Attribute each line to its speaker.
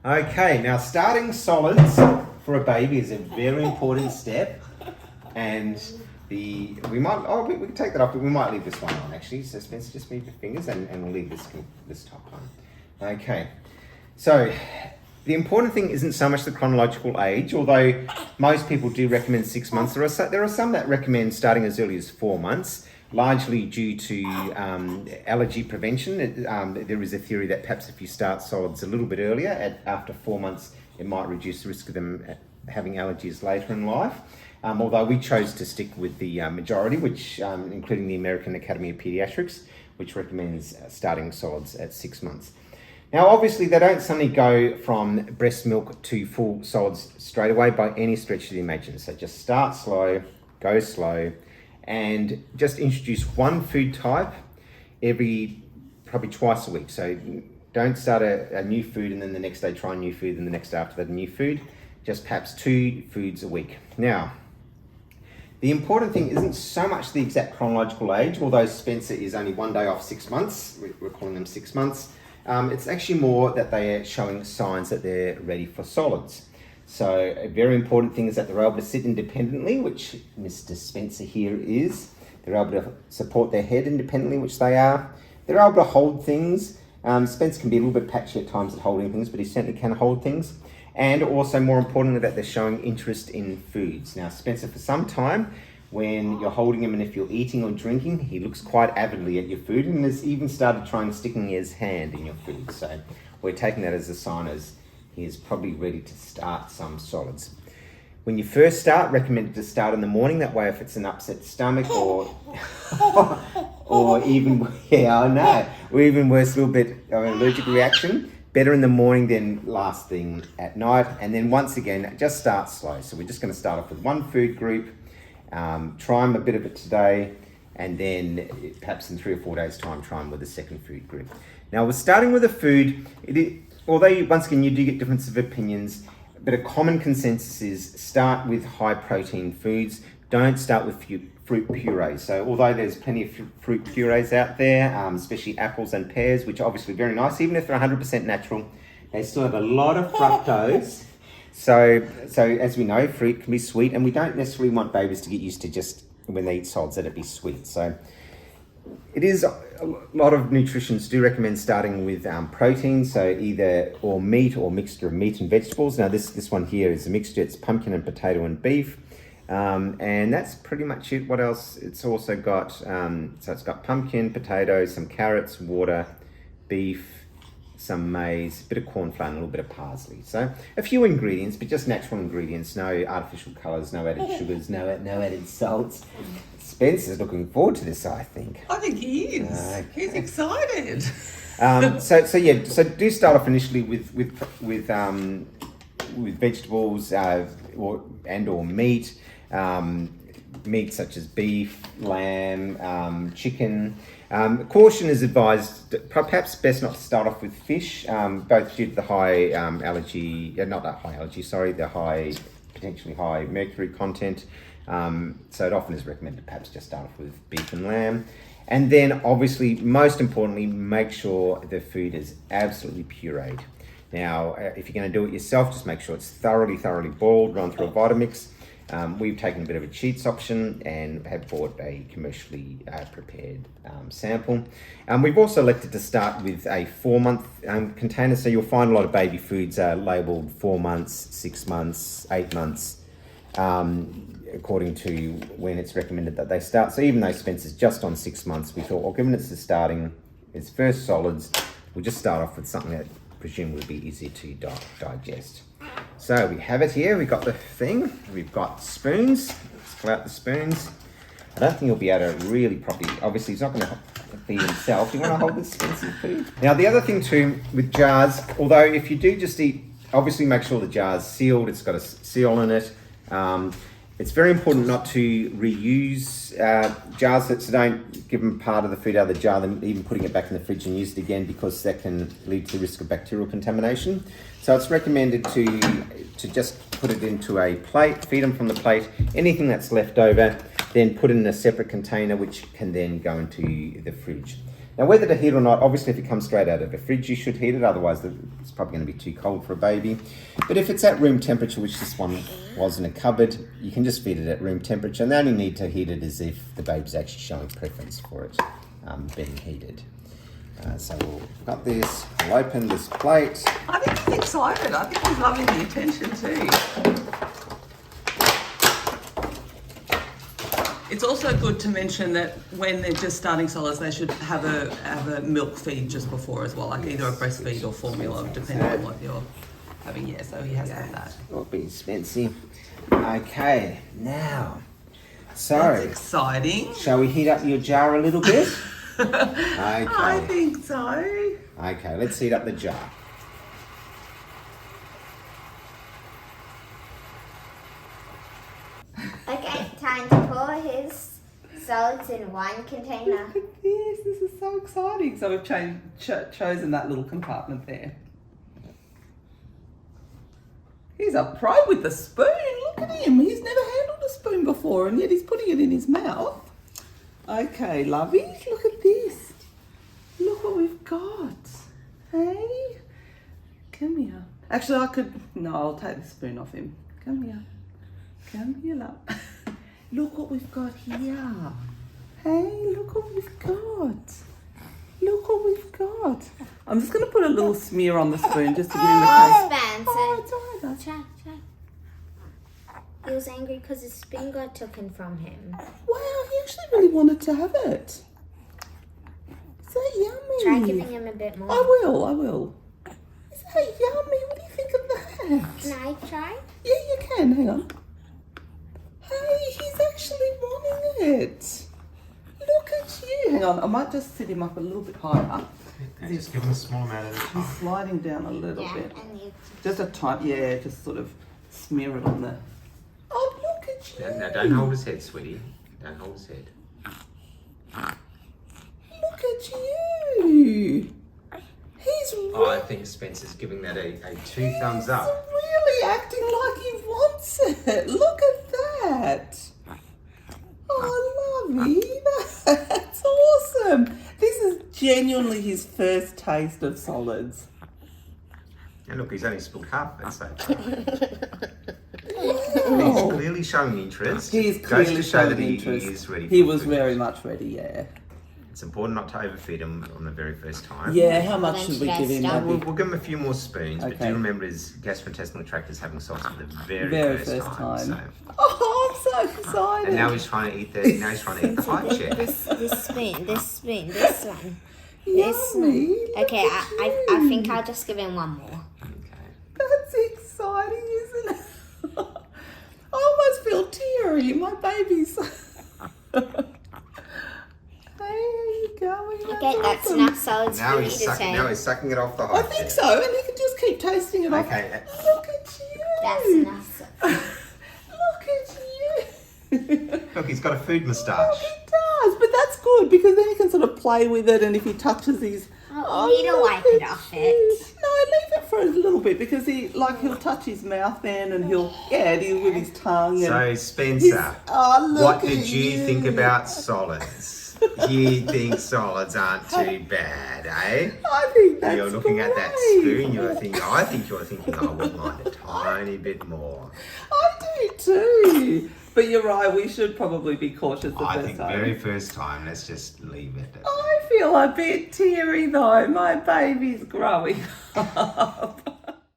Speaker 1: Okay, now starting solids for a baby is a very important step, and we can take that off, but we might leave this one on actually. So Spencer, just move your fingers and we'll leave this top on. Okay, so the important thing isn't so much the chronological age, although most people do recommend 6 months. There are some that recommend starting as early as 4 months. Largely due to allergy prevention. There is a theory that perhaps if you start solids a little bit earlier, after 4 months, it might reduce the risk of them having allergies later in life. Although we chose to stick with the majority, which including the American Academy of Pediatrics, which recommends starting solids at 6 months. Now, obviously, they don't suddenly go from breast milk to full solids straight away by any stretch of the imagination. So just start slow, go slow, and just introduce one food type probably twice a week. So don't start a new food and then the next day try a new food and the next day after that a new food. Just perhaps 2 foods a week. Now, the important thing isn't so much the exact chronological age, although Spencer is only 1 day off 6 months. We're calling them 6 months. It's actually more that they are showing signs that they're ready for solids. So a very important thing is that they're able to sit independently, which Mr. Spencer here is. They're able to support their head independently, which they are. They're able to hold things. Spencer can be a little bit patchy at times at holding things, but he certainly can hold things. And also, more importantly, that they're showing interest in foods. Now, Spencer, for some time, when you're holding him and if you're eating or drinking, he looks quite avidly at your food and has even started trying sticking his hand in your food. So we're taking that as a sign as he is probably ready to start some solids. When you first start, recommend to start in the morning. That way, if it's an upset stomach or even, or even worse, a little bit of an allergic reaction, better in the morning than last thing at night. And then once again, just start slow. So we're just going to start off with one food group, try them a bit of it today, and then perhaps in 3 or 4 days' time, try them with a second food group. Now, we're starting with a food. Although, once again, you do get differences of opinions, but a common consensus is start with high-protein foods. Don't start with fruit purees. So although there's plenty of fruit purees out there, especially apples and pears, which are obviously very nice, even if they're 100% natural, they still have a lot of fructose. So as we know, fruit can be sweet, and we don't necessarily want babies to get used to just when they eat solids that it be sweet. So it is a lot of nutritionists do recommend starting with protein, so either or meat or mixture of meat and vegetables. Now this one here is a mixture. It's pumpkin and potato and beef, and that's pretty much it. What else? It's also got so it's got pumpkin, potato, some carrots, water, beef, some maize, a bit of corn flour, and a little bit of parsley. So a few ingredients, but just natural ingredients. No artificial colours, no added sugars, no added salts. Spencer's looking forward to this, I think.
Speaker 2: I think he is. Okay. He's excited.
Speaker 1: So do start off initially with vegetables or meat. Meat such as beef, lamb, chicken. Caution is advised, perhaps best not to start off with fish, both due to the high potentially high mercury content. So it often is recommended perhaps just start off with beef and lamb. And then obviously, most importantly, make sure the food is absolutely pureed. Now, if you're going to do it yourself, just make sure it's thoroughly boiled, run through a Vitamix. We've taken a bit of a cheats option and have bought a commercially prepared sample. We've also elected to start with a 4-month container, so you'll find a lot of baby foods are labelled 4 months, 6 months, 8 months, according to when it's recommended that they start. So even though Spencer's just on 6 months, we thought, well, given it's starting its first solids, we'll just start off with something that presumably will be easier to digest. So we have it here. We've got the thing. We've got spoons. Let's pull out the spoons. I don't think he'll be able to really properly. Obviously, he's not going to feed himself. Do you want to hold this Spencer food? Now, the other thing too with jars, although if you do just eat, obviously make sure the jar's sealed. It's got a seal in it. It's very important not to reuse jars, so don't give them part of the food out of the jar, then even putting it back in the fridge and use it again, because that can lead to the risk of bacterial contamination. So it's recommended to just put it into a plate, feed them from the plate. Anything that's left over, then put it in a separate container, which can then go into the fridge. Now, whether to heat or not, obviously if it comes straight out of the fridge, you should heat it. Otherwise, it's probably going to be too cold for a baby. But if it's at room temperature, which this one was in a cupboard, you can just feed it at room temperature. And the only need to heat it is if the baby's actually showing preference for it being heated. So we've got this. We'll open this plate.
Speaker 2: I think he's excited. I think he's loving the attention too. It's also good to mention that when they're just starting solids, they should have a milk feed just before as well, like either a breastfeed or formula, depending on what you're having. Yeah, so he has had that.
Speaker 1: Will be expensive. Okay, now, so
Speaker 2: That's exciting.
Speaker 1: shall we heat up your jar a little bit?
Speaker 2: I
Speaker 1: Okay.
Speaker 2: think so.
Speaker 1: Okay, let's heat up the jar.
Speaker 3: Okay, time to pour his solids in one container.
Speaker 2: Look at this. This is so exciting. So we've chosen that little compartment there. He's a pro with the spoon. Look at him. He's never handled a spoon before, and yet he's putting it in his mouth. Okay, lovey, look at this. Look what we've got. Hey, come here. Actually, I'll take the spoon off him. Come here. Come here, love. Look what we've got here. Hey, look what we've got. Look what we've got. I'm just going to put a little smear on the spoon just to give him a taste.
Speaker 3: Spencer,
Speaker 2: Oh, it's all right, love.
Speaker 3: try. He was angry because his spoon got taken from him.
Speaker 2: Wow, he actually really wanted to have it. Is that yummy?
Speaker 3: Try giving him a bit more.
Speaker 2: I will. Is that yummy? What do you think of that?
Speaker 3: Can I try?
Speaker 2: Yeah, you can. Hang on. Hey, he's actually wanting it. Look at you. Hang on, I might just sit him up a little bit higher.
Speaker 1: Just give him a small amount at a
Speaker 2: He's
Speaker 1: time.
Speaker 2: sliding down a little
Speaker 3: Yeah,
Speaker 2: bit.
Speaker 3: and you.
Speaker 2: Just a tiny, yeah, just sort of smear it on there. Oh, look at you.
Speaker 1: Now, don't hold his head, sweetie. Don't hold his head.
Speaker 2: Look at you. He's really,
Speaker 1: I think Spencer's giving that a 2 thumbs up.
Speaker 2: really acting like he wants it. Look at that. Oh, lovey. That's awesome. This is genuinely his first taste of solids.
Speaker 1: And look, he's only spilled half of it so far.
Speaker 2: Wow.
Speaker 1: He's clearly showing interest.
Speaker 2: He's
Speaker 1: Goes
Speaker 2: clearly
Speaker 1: to show
Speaker 2: showing
Speaker 1: that he
Speaker 2: interest.
Speaker 1: is ready.
Speaker 2: He
Speaker 1: for
Speaker 2: was
Speaker 1: food.
Speaker 2: very much ready, yeah.
Speaker 1: It's important not to overfeed him on the very first time.
Speaker 2: Yeah, how much
Speaker 3: Then
Speaker 2: should we
Speaker 3: should I
Speaker 2: give him?
Speaker 3: start?
Speaker 1: We'll,
Speaker 2: Maybe?
Speaker 1: we'll give him a few more spoons, but
Speaker 2: Okay.
Speaker 1: do remember his gastrointestinal tract is having solids for the very,
Speaker 2: Very
Speaker 1: first,
Speaker 2: first
Speaker 1: time.
Speaker 2: time. Oh, I'm so excited.
Speaker 1: And now he's trying to eat the high chair.
Speaker 3: This spoon, this one.
Speaker 2: Yummy. Look
Speaker 3: Okay,
Speaker 2: at
Speaker 3: I think
Speaker 2: you.
Speaker 3: I'll just give him one more.
Speaker 1: Okay.
Speaker 2: That's exciting, isn't it? I almost feel teary. My baby's. Hey, how you going?
Speaker 3: Okay, that's
Speaker 2: awesome.
Speaker 3: enough solids
Speaker 1: Now
Speaker 3: for me
Speaker 1: he's
Speaker 3: to
Speaker 1: sucking.
Speaker 3: take.
Speaker 1: Now he's sucking it off the high
Speaker 2: I
Speaker 1: chair.
Speaker 2: think so, and he can just keep tasting it off.
Speaker 1: Okay.
Speaker 2: Look at you.
Speaker 3: That's enough.
Speaker 2: Look at you.
Speaker 1: Look, he's got a food
Speaker 2: Oh,
Speaker 1: moustache.
Speaker 2: he does, but that's good because then he can sort of play with it, and if he touches his,
Speaker 3: Oh, you need to
Speaker 2: look
Speaker 3: wipe it
Speaker 2: at
Speaker 3: off
Speaker 2: you.
Speaker 3: it.
Speaker 2: No, leave it for a little bit because he'll touch his mouth then, and he'll deal with his tongue. And
Speaker 1: So,
Speaker 2: he's-
Speaker 1: Spencer,
Speaker 2: oh, look
Speaker 1: what
Speaker 2: at
Speaker 1: did you think about solids? You think solids aren't too bad, eh?
Speaker 2: I think that's
Speaker 1: You're looking at that
Speaker 2: great.
Speaker 1: spoon, I think you're thinking, I wouldn't mind a tiny bit more.
Speaker 2: I do too. But you're right, we should probably be cautious the
Speaker 1: I
Speaker 2: first
Speaker 1: think
Speaker 2: time.
Speaker 1: very first time, let's just leave it.
Speaker 2: I feel a bit teary though. My baby's growing up.